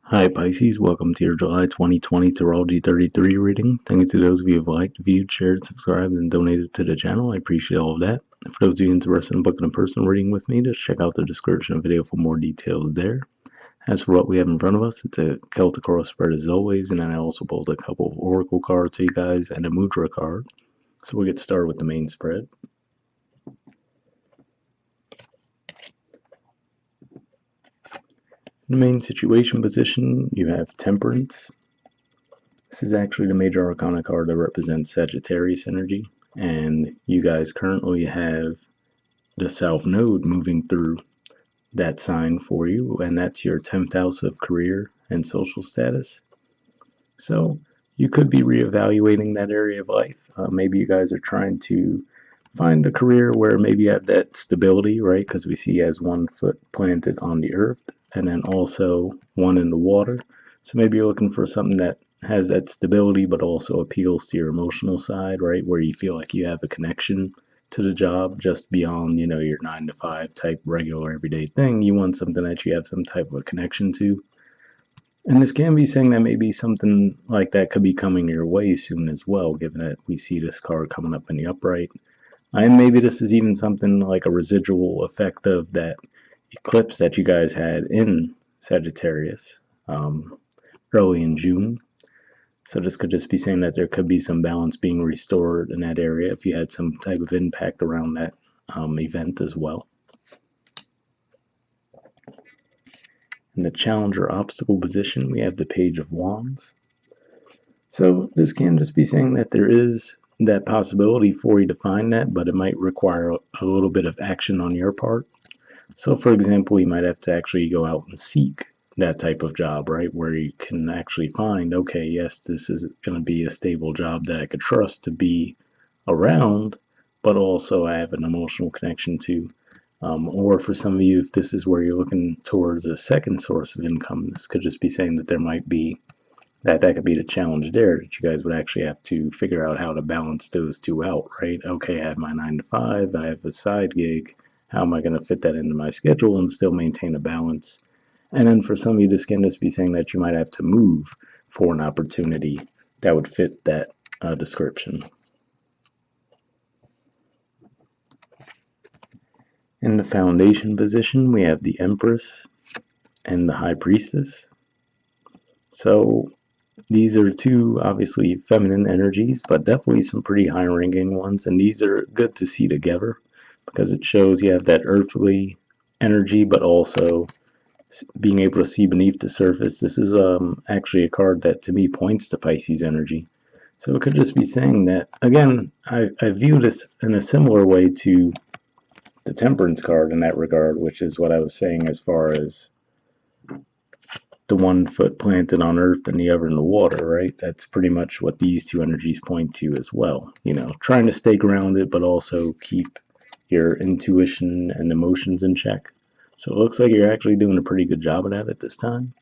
Hi Pisces, welcome to your July 2020 Astrology 33 reading. Thank you to those of you who have liked, viewed, shared, subscribed, and donated to the channel. I appreciate all of that. And for those of you interested in booking a personal reading with me, just check out the description of the video for more details there. As for what we have in front of us, it's a Celtic Oracle spread as always, and then I also pulled a couple of Oracle cards to you guys and a Mudra card. So we'll get started with the main spread. In the main situation position, you have Temperance. This is actually the major arcana card that represents Sagittarius energy, and you guys currently have the South Node moving through that sign for you, and that's your 10th house of career and social status. So you could be reevaluating that area of life. Maybe you guys are trying to find a career where maybe you have that stability, right? Because we see as one foot planted on the earth and then also one in the water. So maybe you're looking for something that has that stability but also appeals to your emotional side, right? Where you feel like you have a connection to the job just beyond, your 9 to 5 type regular everyday thing. You want something that you have some type of a connection to. And this can be saying that maybe something like that could be coming your way soon as well, given that we see this card coming up in the upright. And maybe this is even something like a residual effect of that eclipse that you guys had in Sagittarius early in June. So this could just be saying that there could be some balance being restored in that area if you had some type of impact around that event as well. In the challenger obstacle position, we have the Page of Wands. So this can just be saying that there is that possibility for you to find that, but it might require a little bit of action on your part. So for example, you might have to actually go out and seek that type of job, right? Where you can actually find, okay, yes, this is going to be a stable job that I could trust to be around, but also I have an emotional connection to. Or for some of you, if this is where you're looking towards a second source of income, this could just be saying that there might be that could be the challenge there, that you guys would actually have to figure out how to balance those two out, right? Okay, I have my 9 to 5, I have a side gig. How am I going to fit that into my schedule and still maintain a balance? And then for some of you, this can just be saying that you might have to move for an opportunity that would fit that description. In the foundation position, we have the Empress and the High Priestess. So these are two obviously feminine energies, but definitely some pretty high-ranking ones, and these are good to see together because it shows you have that earthly energy, but also being able to see beneath the surface. This is actually a card that to me points to Pisces energy. So it could just be saying that, again, I view this in a similar way to the Temperance card in that regard, which is what I was saying as far as the one foot planted on earth and the other in the water, right? That's pretty much what these two energies point to as well. Trying to stay grounded, but also keep your intuition and emotions in check. So it looks like you're actually doing a pretty good job of that at this time.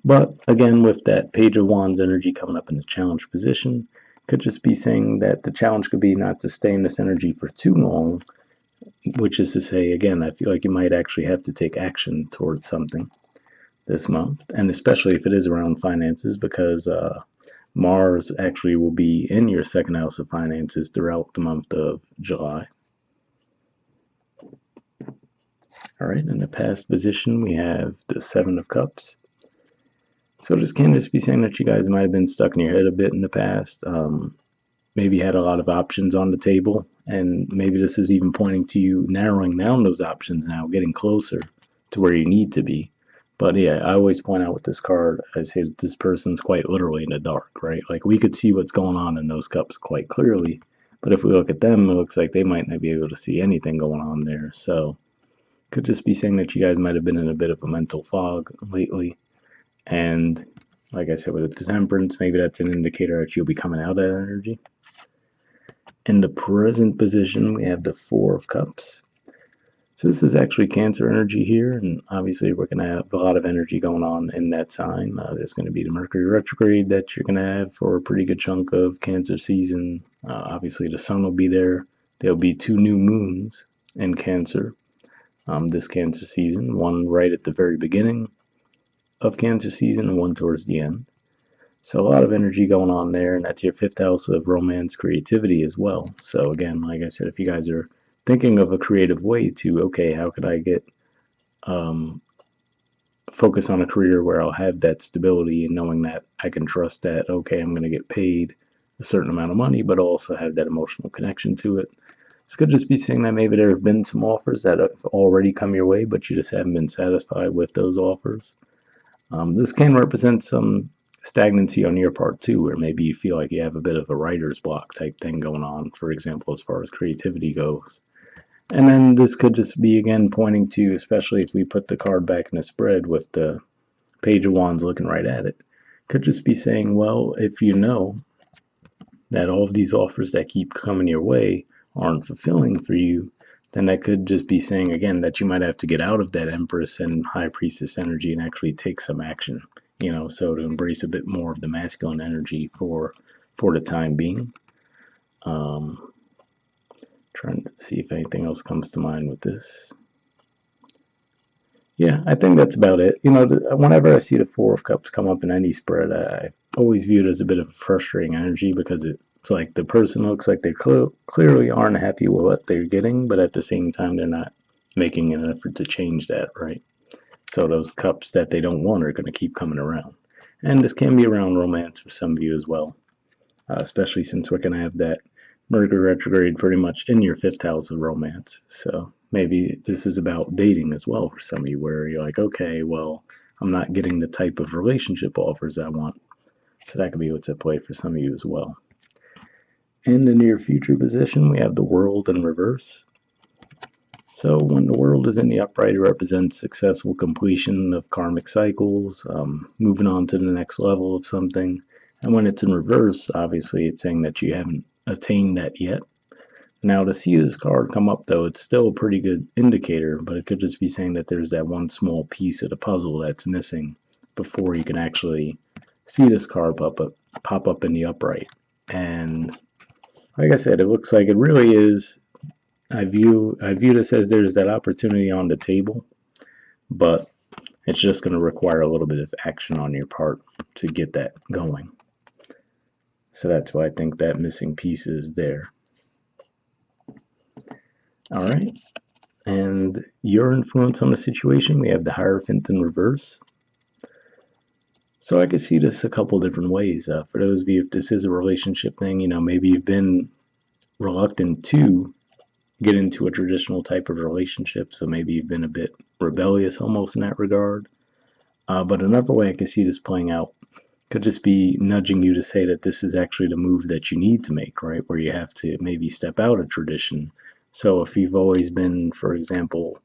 But again, with that Page of Wands energy coming up in the challenge position, could just be saying that the challenge could be not to stay in this energy for too long, which is to say, again, I feel like you might actually have to take action towards something this month, and especially if it is around finances, because Mars actually will be in your second house of finances throughout the month of July. All right, in the past position, we have the Seven of Cups. So this can just be saying that you guys might have been stuck in your head a bit in the past. Maybe had a lot of options on the table, and maybe this is even pointing to you narrowing down those options now, getting closer to where you need to be. But yeah, I always point out with this card, I say that this person's quite literally in the dark, right? Like we could see what's going on in those cups quite clearly, but if we look at them, it looks like they might not be able to see anything going on there. So could just be saying that you guys might have been in a bit of a mental fog lately. And like I said, with the Temperance, maybe that's an indicator that you'll be coming out of that energy. In the present position, we have the Four of Cups. So this is actually Cancer energy here, and obviously we're going to have a lot of energy going on in that sign. There's going to be the Mercury retrograde that you're going to have for a pretty good chunk of Cancer season. Obviously the Sun will be there. There'll be 2 new moons in Cancer. this Cancer season, one right at the very beginning of Cancer season and one towards the end. So a lot of energy going on there, and that's your fifth house of romance, creativity as well. So again, like I said, if you guys are thinking of a creative way to, okay, how could I get focus on a career where I'll have that stability and knowing that I can trust that, okay, I'm going to get paid a certain amount of money, but also have that emotional connection to it. This could just be saying that maybe there have been some offers that have already come your way, but you just haven't been satisfied with those offers. This can represent some stagnancy on your part too, where maybe you feel like you have a bit of a writer's block type thing going on, for example, as far as creativity goes. And then this could just be again pointing to, especially if we put the card back in the spread with the Page of Wands looking right at it, could just be saying, well, if you know that all of these offers that keep coming your way aren't fulfilling for you, then that could just be saying again that you might have to get out of that Empress and High Priestess energy and actually take some action. So to embrace a bit more of the masculine energy for the time being. Trying to see if anything else comes to mind with this. Yeah, I think that's about it. Whenever I see the Four of Cups come up in any spread, I always view it as a bit of a frustrating energy because it's like the person looks like they clearly aren't happy with what they're getting, but at the same time, they're not making an effort to change that, right? So those cups that they don't want are going to keep coming around. And this can be around romance for some of you as well, especially since we're going to have that Mercury retrograde pretty much in your fifth house of romance. So maybe this is about dating as well for some of you, where you're like, okay, well, I'm not getting the type of relationship offers I want. So that could be what's at play for some of you as well. In the near future position, we have the World in reverse. So when the World is in the upright, it represents successful completion of karmic cycles, moving on to the next level of something. And when it's in reverse, obviously it's saying that you haven't attained that yet. Now, to see this card come up, though, it's still a pretty good indicator, but it could just be saying that there's that one small piece of the puzzle that's missing before you can actually see this card pop up in the upright. And like I said, it looks like it really is. I view this as there's that opportunity on the table, but it's just going to require a little bit of action on your part to get that going. So that's why I think that missing piece is there. All right. And your influence on the situation, we have the Hierophant in reverse. So I could see this a couple different ways. For those of you, if this is a relationship thing, maybe you've been reluctant to get into a traditional type of relationship. So maybe you've been a bit rebellious almost in that regard. But another way I can see this playing out could just be nudging you to say that this is actually the move that you need to make, right? Where you have to maybe step out of tradition. So if you've always been, for example,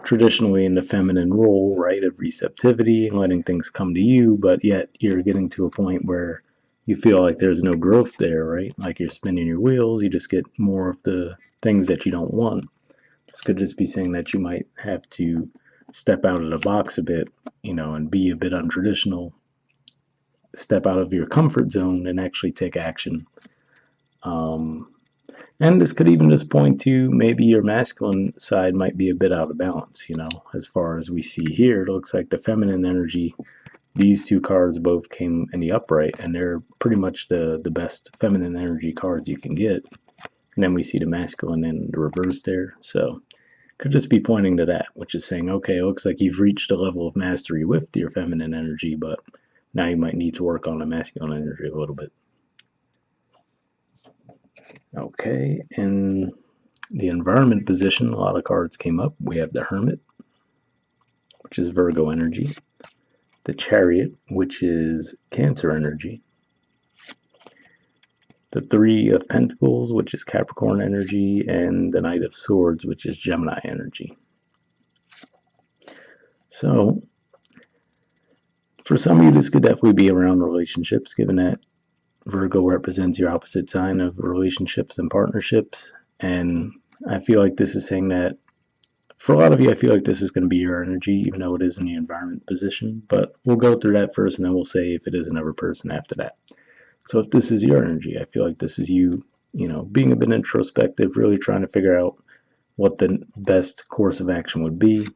traditionally in the feminine role, right, of receptivity and letting things come to you, but yet you're getting to a point where you feel like there's no growth there, right? Like you're spinning your wheels, you just get more of the things that you don't want. This could just be saying that you might have to step out of the box a bit, and be a bit untraditional, step out of your comfort zone and actually take action. And this could even just point to maybe your masculine side might be a bit out of balance, as far as we see here. It looks like the feminine energy, these two cards both came in the upright, and they're pretty much the best feminine energy cards you can get. And then we see the masculine in the reverse there. So could just be pointing to that, which is saying, okay, it looks like you've reached a level of mastery with your feminine energy, but now you might need to work on the masculine energy a little bit. Okay, in the environment position, a lot of cards came up. We have the Hermit, which is Virgo energy, the Chariot, which is Cancer energy, the Three of Pentacles, which is Capricorn energy, and the Knight of Swords, which is Gemini energy. So, for some of you, this could definitely be around relationships, given that Virgo represents your opposite sign of relationships and partnerships. And I feel like this is saying that for a lot of you, I feel like this is going to be your energy, even though it is in the environment position. But we'll go through that first, and then we'll say if it is another person after that. So if this is your energy, I feel like this is you, being a bit introspective, really trying to figure out what the best course of action would be,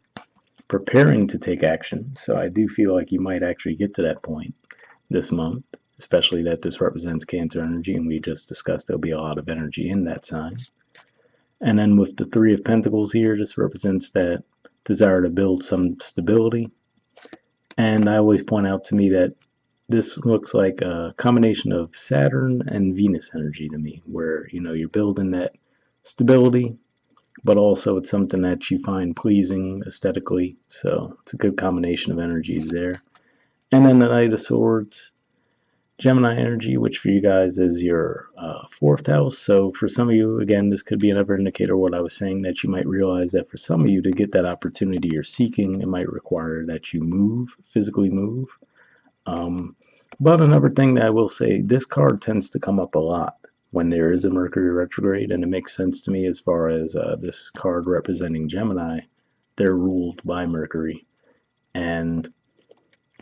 preparing to take action. So I do feel like you might actually get to that point this month, especially that this represents Cancer energy, and we just discussed there'll be a lot of energy in that sign. And then with the Three of Pentacles here, this represents that desire to build some stability. And I always point out to me that this looks like a combination of Saturn and Venus energy to me, where you're building that stability, but also it's something that you find pleasing aesthetically. So it's a good combination of energies there. And then the Knight of Swords, Gemini energy, which for you guys is your fourth house. So for some of you, again, this could be another indicator of what I was saying, that you might realize that for some of you to get that opportunity you're seeking, it might require that you move, physically move. But another thing that I will say, this card tends to come up a lot when there is a Mercury retrograde, and it makes sense to me as far as this card representing Gemini. They're ruled by Mercury, and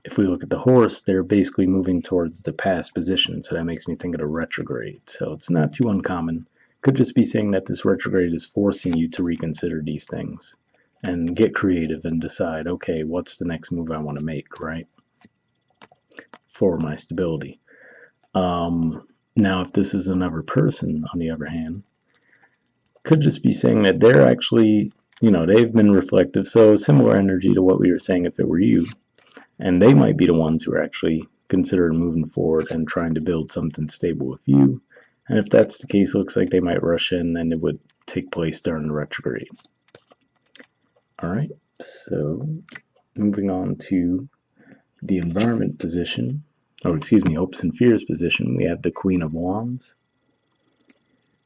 if we look at the horse, they're basically moving towards the past position, so that makes me think of a retrograde. So it's not too uncommon. Could just be saying that this retrograde is forcing you to reconsider these things and get creative and decide, okay, what's the next move I want to make, right, for my stability. Now, if this is another person, on the other hand, could just be saying that they're actually, they've been reflective. So similar energy to what we were saying if it were you. And they might be the ones who are actually considering moving forward and trying to build something stable with you. And if that's the case, it looks like they might rush in and it would take place during the retrograde. All right, so moving on to the environment position, hopes and fears position, we have the Queen of Wands.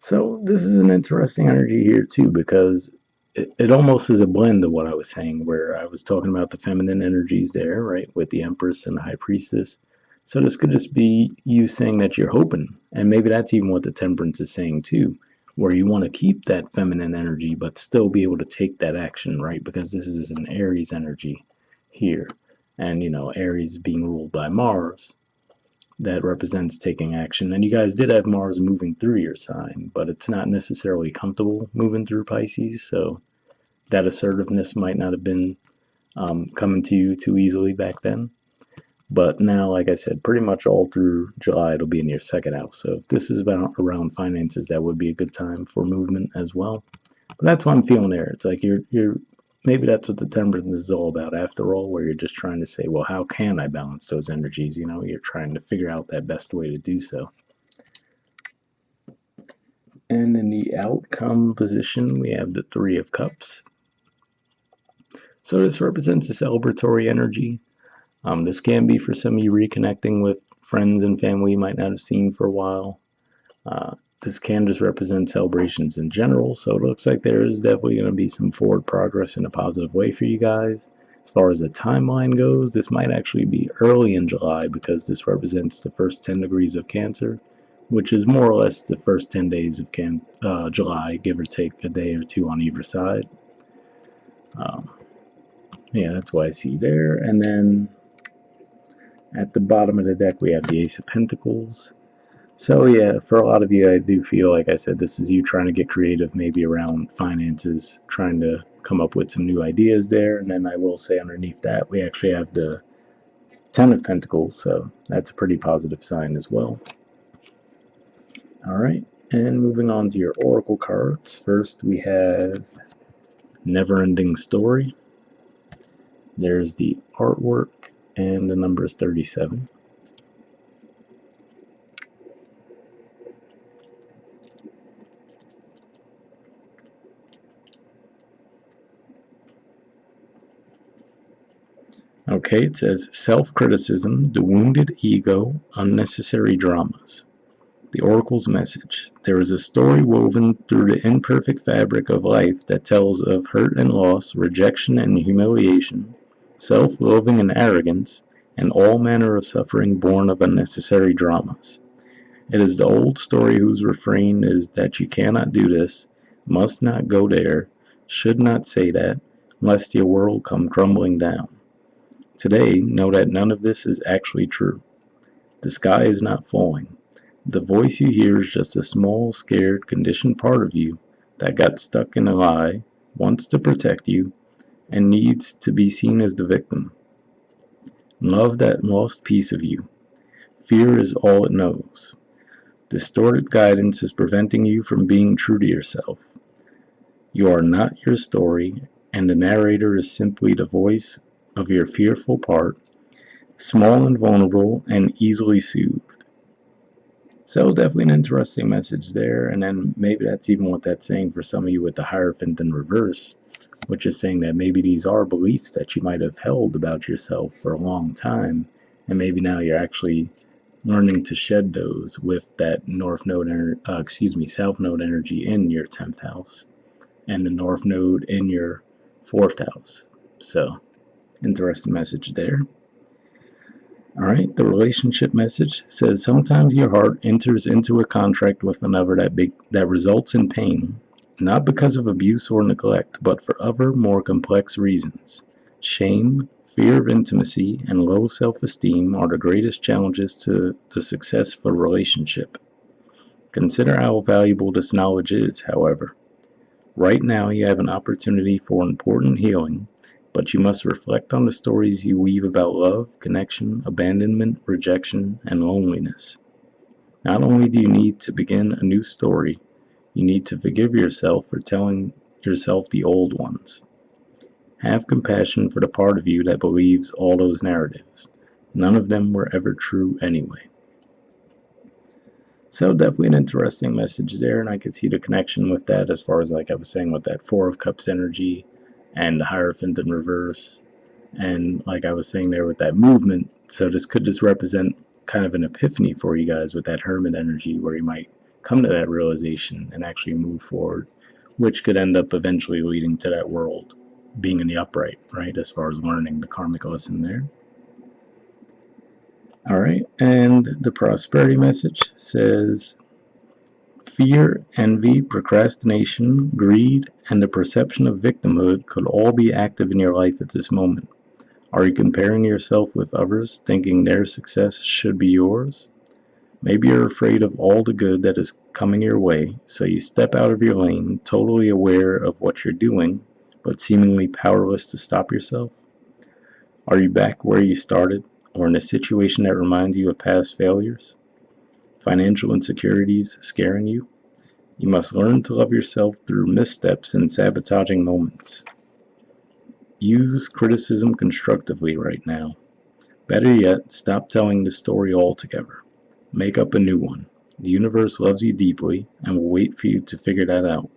So this is an interesting energy here too, because it almost is a blend of what I was saying, where I was talking about the feminine energies there, right, with the Empress and the High Priestess. So this could just be you saying that you're hoping, and maybe that's even what the Temperance is saying too, where you want to keep that feminine energy but still be able to take that action, right, because this is an Aries energy here, and Aries being ruled by Mars, that represents taking action. And you guys did have Mars moving through your sign, but it's not necessarily comfortable moving through Pisces, so that assertiveness might not have been coming to you too easily back then. But now, like I said, pretty much all through July, it'll be in your second house. So if this is about around finances, that would be a good time for movement as well. But that's what I'm feeling there. It's like you're maybe that's what the Temperance is all about after all, where you're just trying to say, well, how can I balance those energies? You're trying to figure out that best way to do so. And in the outcome position, we have the Three of Cups. So this represents a celebratory energy. This can be for some of you reconnecting with friends and family you might not have seen for a while. This can just represent celebrations in general, so it looks like there is definitely going to be some forward progress in a positive way for you guys. As far as the timeline goes, this might actually be early in July, because this represents the first 10 degrees of Cancer, which is more or less the first 10 days of July, give or take a day or two on either side. Yeah, that's what I see there. And then at the bottom of the deck, we have the Ace of Pentacles. So yeah, for a lot of you, I do feel, like I said, this is you trying to get creative, maybe around finances, trying to come up with some new ideas there. And then I will say underneath that, we actually have the Ten of Pentacles, so that's a pretty positive sign as well. All right, and moving on to your Oracle cards. First, we have Never-Ending Story. There's the artwork, and the number is 37. Okay, it says self-criticism, the wounded ego, unnecessary dramas. The Oracle's message. There is a story woven through the imperfect fabric of life that tells of hurt and loss, rejection and humiliation, self-loathing and arrogance, and all manner of suffering born of unnecessary dramas. It is the old story whose refrain is that you cannot do this, must not go there, should not say that, lest your world come crumbling down. Today, know that none of this is actually true. The sky is not falling. The voice you hear is just a small, scared, conditioned part of you that got stuck in a lie, wants to protect you, and needs to be seen as the victim. Love that lost piece of you. Fear is all it knows. Distorted guidance is preventing you from being true to yourself. You are not your story, and the narrator is simply the voice of your fearful part, small and vulnerable and easily soothed. So definitely an interesting message there, and then maybe that's even what that's saying for some of you with the Hierophant in reverse, which is saying that maybe these are beliefs that you might have held about yourself for a long time, and maybe now you're actually learning to shed those with that South Node energy in your 10th house, and the North Node in your 4th house. So, interesting message there. Alright, the relationship message says sometimes your heart enters into a contract with another that results in pain, not because of abuse or neglect, but for other more complex reasons. Shame, fear of intimacy, and low self-esteem are the greatest challenges to the successful relationship. Consider how valuable this knowledge is, however. Right now you have an opportunity for important healing, but you must reflect on the stories you weave about love, connection, abandonment, rejection, and loneliness. Not only do you need to begin a new story, you need to forgive yourself for telling yourself the old ones. Have compassion for the part of you that believes all those narratives. None of them were ever true anyway. So definitely an interesting message there, and I could see the connection with that as far as like I was saying with that Four of Cups energy and the Hierophant in reverse, and like I was saying there with that movement. So this could just represent kind of an epiphany for you guys with that Hermit energy, where you might come to that realization and actually move forward, which could end up eventually leading to that world being in the upright, right, as far as learning the karmic lesson there. All right, and the prosperity message says fear, envy, procrastination, greed, and the perception of victimhood could all be active in your life at this moment. Are you comparing yourself with others, thinking their success should be yours? Maybe you're afraid of all the good that is coming your way, so you step out of your lane, totally aware of what you're doing, but seemingly powerless to stop yourself? Are you back where you started, or in a situation that reminds you of past failures? Financial insecurities scaring you? You must learn to love yourself through missteps and sabotaging moments. Use criticism constructively right now. Better yet, stop telling the story altogether. Make up a new one. The universe loves you deeply and will wait for you to figure that out.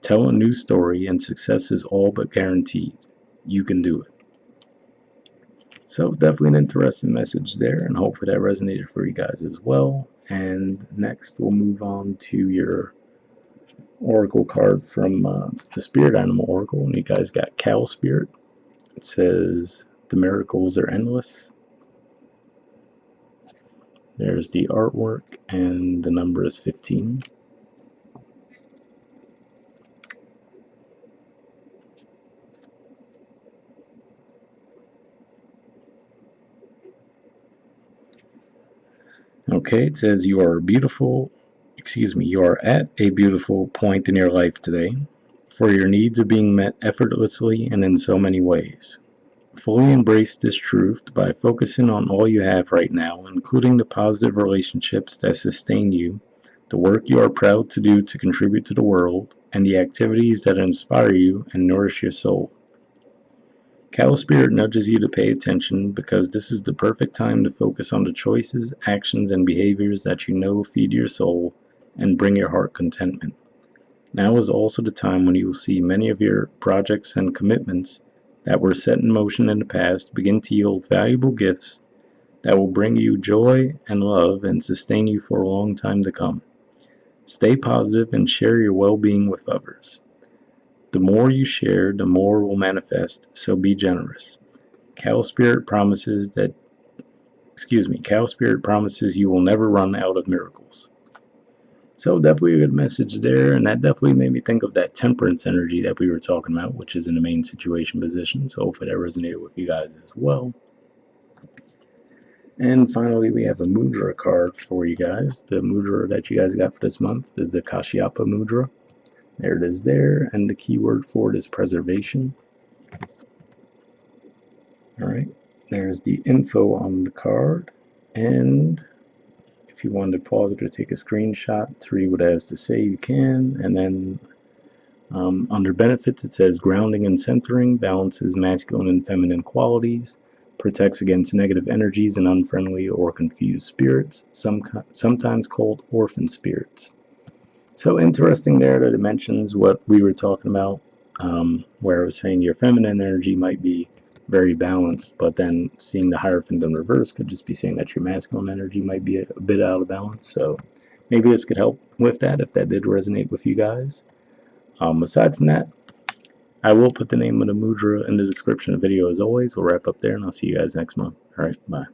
Tell a new story, and success is all but guaranteed. You can do it. So definitely an interesting message there, and hopefully that resonated for you guys as well. And next we'll move on to your oracle card from the Spirit Animal Oracle, and you guys got Cow Spirit. It says the miracles are endless. There's the artwork, and the number is 15. Okay, it says you are at a beautiful point in your life today, for your needs are being met effortlessly and in so many ways. Fully embrace this truth by focusing on all you have right now, including the positive relationships that sustain you, the work you are proud to do to contribute to the world, and the activities that inspire you and nourish your soul. Cow Spirit nudges you to pay attention because this is the perfect time to focus on the choices, actions, and behaviors that you know feed your soul and bring your heart contentment. Now is also the time when you will see many of your projects and commitments that were set in motion in the past begin to yield valuable gifts that will bring you joy and love and sustain you for a long time to come. Stay positive and share your well-being with others. The more you share, the more will manifest, so be generous. Cow Spirit promises you will never run out of miracles. So definitely a good message there, and that definitely made me think of that temperance energy that we were talking about, which is in the main situation position. So hopefully that resonated with you guys as well. And finally, we have a Mudra card for you guys. The Mudra that you guys got for this month is the Kashyapa Mudra. There it is there, and the keyword for it is preservation. Alright, there's the info on the card, and if you wanted to pause it or take a screenshot to read what it has to say, you can. And then under benefits, it says grounding and centering, balances masculine and feminine qualities, protects against negative energies and unfriendly or confused spirits, sometimes called orphan spirits. So interesting there that it mentions what we were talking about, where I was saying your feminine energy might be very balanced, but then seeing the Hierophant in reverse could just be saying that your masculine energy might be a bit out of balance. So maybe this could help with that if that did resonate with you guys. Aside from that, I will put the name of the mudra in the description of the video as always. We'll wrap up there, and I'll see you guys next month. All right, bye.